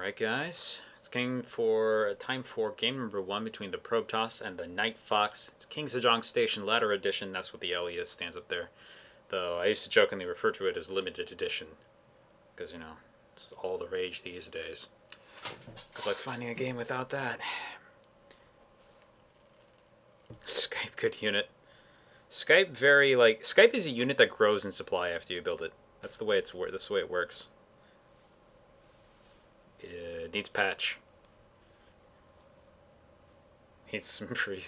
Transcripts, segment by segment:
Alright guys, it's time for game number 1 between the TheProbeToss and the TheNightFox. It's King Sejong Station Ladder Edition, that's what the LE is, stands up there. Though I used to jokingly refer to it as Limited Edition, because you know, it's all the rage these days. Good luck finding a game without that. Skype good unit. Skype is a unit that grows in supply after you build it. That's the way that's the way it works. It needs patch. Needs some pretty...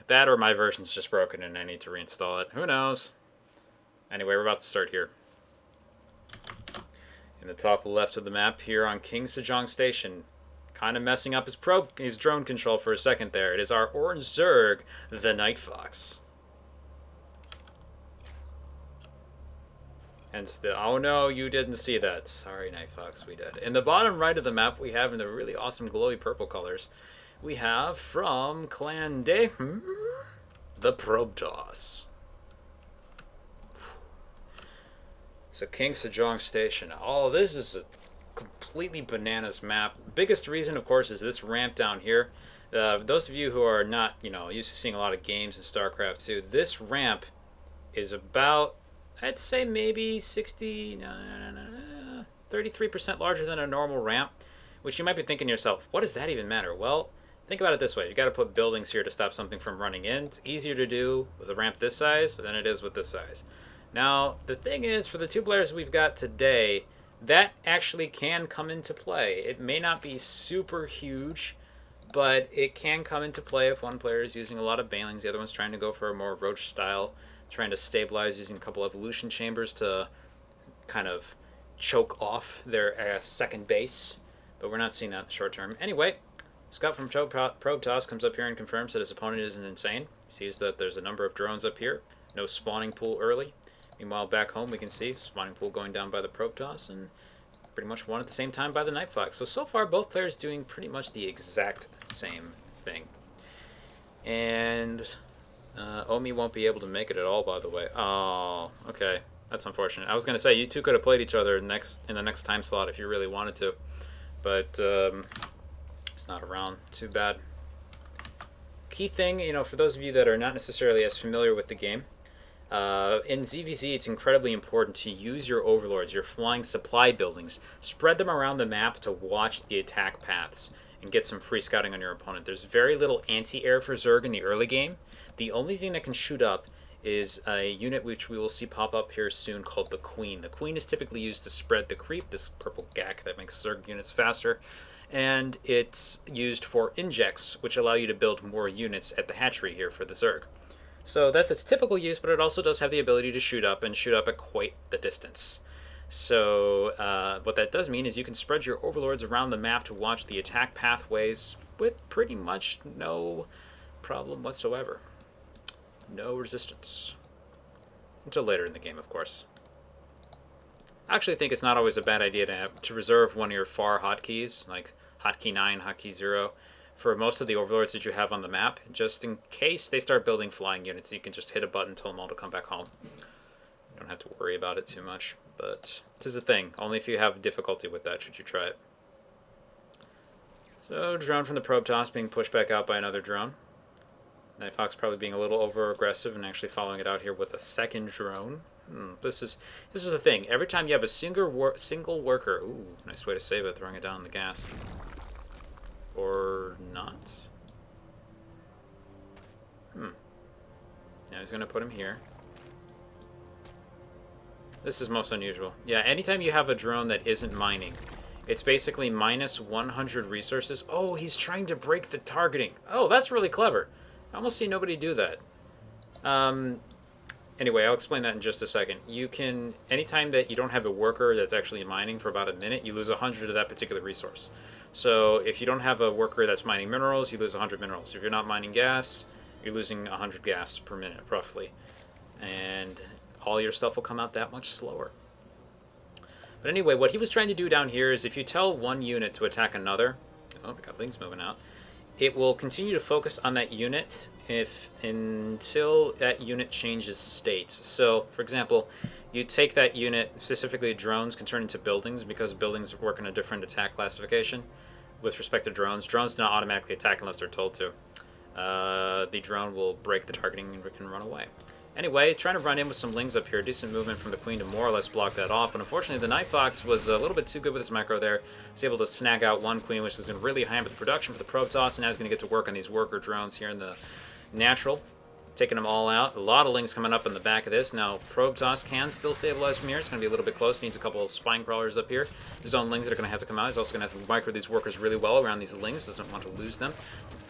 That or my version's just broken and I need to reinstall it. Who knows? Anyway, we're about to start here. In the top left of the map here on King Sejong Station. Kind of messing up his drone control for a second there. It is our orange Zerg, the TheNightFox. And still, oh no, you didn't see that. Sorry, TheNightFox, we did. In the bottom right of the map, we have in the really awesome glowy purple colors, we have from Clan De, TheProbeToss. So King Sejong Station. Oh, this is a completely bananas map. Biggest reason, of course, is this ramp down here. Those of you who are not, used to seeing a lot of games in StarCraft 2, this ramp is about, I'd say maybe 33% larger than a normal ramp, which you might be thinking to yourself, what does that even matter? Well, think about it this way. You got to put buildings here to stop something from running in. It's easier to do with a ramp this size than it is with this size. Now, the thing is, for the two players we've got today, that actually can come into play. It may not be super huge, but it can come into play if one player is using a lot of banelings, the other one's trying to go for a more roach style, trying to stabilize using a couple evolution chambers to kind of choke off their second base. But we're not seeing that in the short term. Anyway, Scott from TheProbeToss comes up here and confirms that his opponent isn't insane. He sees that there's a number of drones up here. No spawning pool early. Meanwhile, back home we can see spawning pool going down by the TheProbeToss and pretty much one at the same time by the TheNightFox. So far, both players doing pretty much the exact same thing. And Omi won't be able to make it at all, by the way. Oh, okay. That's unfortunate. I was going to say, you two could have played each other in the next time slot if you really wanted to. But it's not around. Too bad. Key thing, for those of you that are not necessarily as familiar with the game, in ZVZ, it's incredibly important to use your overlords, your flying supply buildings, spread them around the map to watch the attack paths and get some free scouting on your opponent. There's very little anti-air for Zerg in the early game. The only thing that can shoot up is a unit which we will see pop up here soon called the Queen. The Queen is typically used to spread the creep, this purple gack that makes Zerg units faster, and it's used for injects, which allow you to build more units at the hatchery here for the Zerg. So that's its typical use, but it also does have the ability to shoot up, and shoot up at quite the distance. So what that does mean is you can spread your overlords around the map to watch the attack pathways with pretty much no problem whatsoever. No resistance. Until later in the game, of course. I actually think it's not always a bad idea to reserve one of your far hotkeys, like hotkey 9, hotkey 0, for most of the overlords that you have on the map, just in case they start building flying units. You can just hit a button, tell them all to come back home. You don't have to worry about it too much, but this is a thing. Only if you have difficulty with that should you try it. So, drone from the TheProbeToss being pushed back out by another drone. TheNightFox probably being a little over-aggressive and actually following it out here with a second drone. This is the thing. Every time you have a single worker... Ooh, nice way to save it, throwing it down on the gas. Or not. Now he's going to put him here. This is most unusual. Yeah, anytime you have a drone that isn't mining, it's basically minus 100 resources. Oh, he's trying to break the targeting. Oh, that's really clever. I almost see nobody do that. Anyway, I'll explain that in just a second. You can, anytime that you don't have a worker that's actually mining for about a minute, you lose 100 of that particular resource. So if you don't have a worker that's mining minerals, you lose 100 minerals. If you're not mining gas, you're losing 100 gas per minute, roughly. And all your stuff will come out that much slower. But anyway, what he was trying to do down here is if you tell one unit to attack another... Oh, we got things moving out. it will continue to focus on that unit until that unit changes states. So, for example, you take that unit, specifically drones can turn into buildings because buildings work in a different attack classification with respect to drones. Drones do not automatically attack unless they're told to. The drone will break the targeting and can run away. Anyway, trying to run in with some lings up here. Decent movement from the queen to more or less block that off. But unfortunately, the TheNightFox was a little bit too good with his macro there. He's able to snag out one queen, which is going to really hamper the production for the TheProbeToss. And now he's going to get to work on these worker drones here in the natural. Taking them all out. A lot of lings coming up in the back of this. Now, TheProbeToss can still stabilize from here. It's going to be a little bit close. Needs a couple of spine crawlers up here. His own lings that are going to have to come out. He's also going to have to micro these workers really well around these lings. Doesn't want to lose them.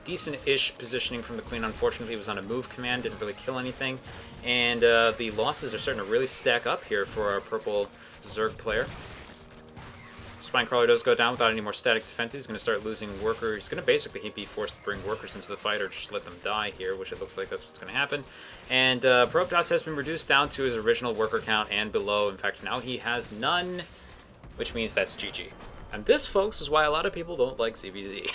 Decent-ish positioning from the queen. Unfortunately, it was on a move command. Didn't really kill anything. And the losses are starting to really stack up here for our purple Zerg player. Spine Crawler does go down without any more static defense. He's going to start losing workers. He's going to basically be forced to bring workers into the fight or just let them die here, which it looks like that's what's going to happen. And TheProbeToss has been reduced down to his original worker count and below. In fact, now he has none, which means that's GG. And this, folks, is why a lot of people don't like CBZ.